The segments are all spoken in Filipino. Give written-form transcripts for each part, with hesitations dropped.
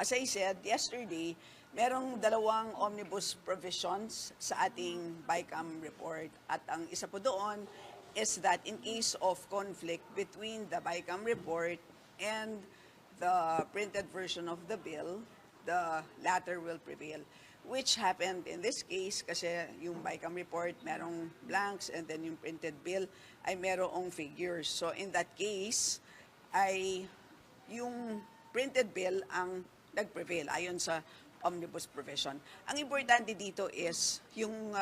As I said yesterday, merong dalawang omnibus provisions sa ating BICAM report. At ang isa po doon is that in case of conflict between the BICAM report and the printed version of the bill, the latter will prevail. Which happened in this case kasi yung BICAM report merong blanks and then yung printed bill ay merong figures. So in that case ay yung printed bill ang nag-prevail ayon sa omnibus provision. Ang importante dito is yung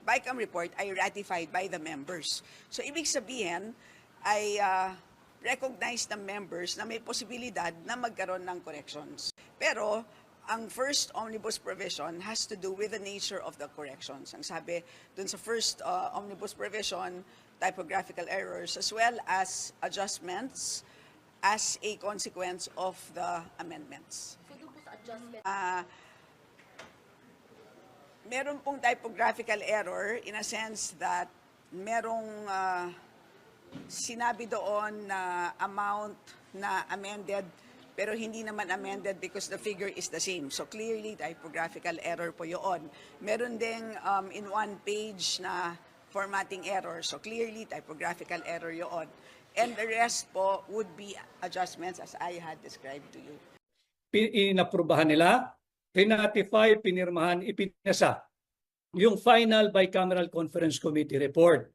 BICAM report ay ratified by the members. So ibig sabihin ay recognize ng members na may posibilidad na magkaroon ng corrections. Pero ang first omnibus provision has to do with the nature of the corrections. Ang sabi dun sa first omnibus provision, typographical errors as well as adjustments as a consequence of the amendments. So doon po sa adjustment, Meron pong typographical error in a sense that merong sinabi doon na amount na amended pero hindi naman amended because the figure is the same. So clearly, typographical error po yun. Meron ding in one page na formatting error. So clearly, typographical error yun. And the rest po would be adjustments as I had described to you. Inaprubahan nila, rinatify, pinirmahan, ipinasa yung final bicameral conference committee report.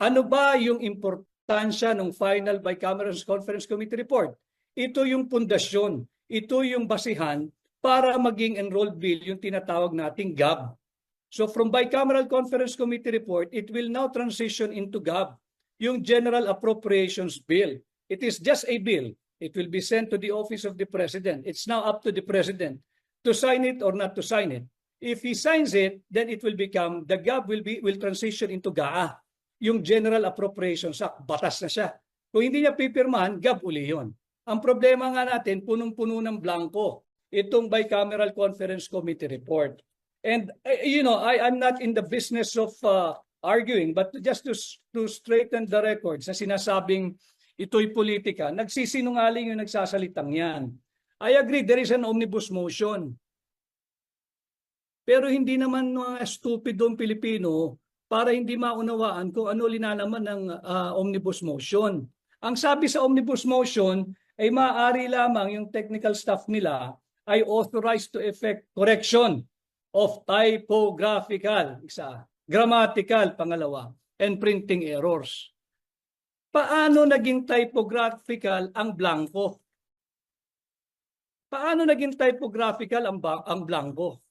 Ano ba yung importansya ng final bicameral conference committee report? Ito yung pundasyon, ito yung basihan para maging enrolled bill, yung tinatawag nating GAB. So from Bicameral Conference Committee report, it will now transition into GAB, yung General Appropriations Bill. It is just a bill. It will be sent to the office of the President. It's now up to the President to sign it or not to sign it. If he signs it, then it will become, the GAB will transition into GAA, yung General Appropriations Act. Batas na siya. Kung hindi niya pipirmahan, GAB uli yun. Ang problema nga natin, punong-puno ng blanco, itong Bicameral Conference Committee report. And, I'm not in the business of arguing, but just to straighten the record sa sinasabing ito'y politika, nagsisinungaling yung nagsasalitang yan. I agree, there is an omnibus motion. Pero hindi naman mga stupidong Pilipino para hindi maunawaan kung ano linalaman ng omnibus motion. Ang sabi sa omnibus motion, ay maaari lamang yung technical staff nila ay authorized to effect correction of typographical, isa, grammatical, pangalawa, and printing errors. Paano naging typographical ang blanco? Paano naging typographical ang blanco?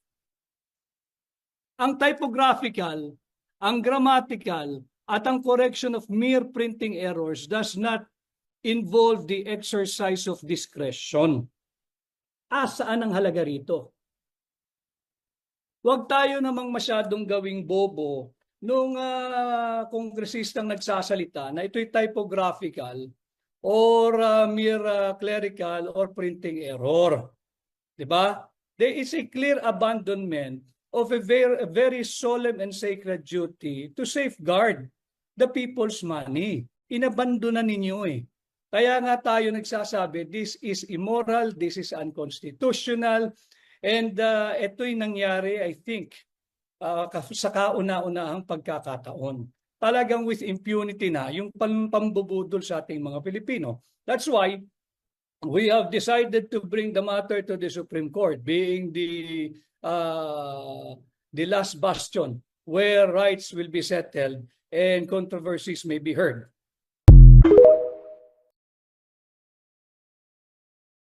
Ang typographical, ang grammatical, at ang correction of mere printing errors does not involve the exercise of discretion. Saan ang halaga rito? Huwag tayo namang masyadong gawing bobo nung kongresistang nagsasalita na ito'y typographical or mere clerical or printing error. Diba? There is a clear abandonment of a very solemn and sacred duty to safeguard the people's money. Inabandonan ninyo eh. Kaya nga tayo nagsasabi, this is immoral, this is unconstitutional, and ito'y nangyari, I think, sa kauna-unahang pagkakataon. Talagang with impunity na yung pambubudol sa ating mga Pilipino. That's why we have decided to bring the matter to the Supreme Court, being the last bastion where rights will be settled and controversies may be heard.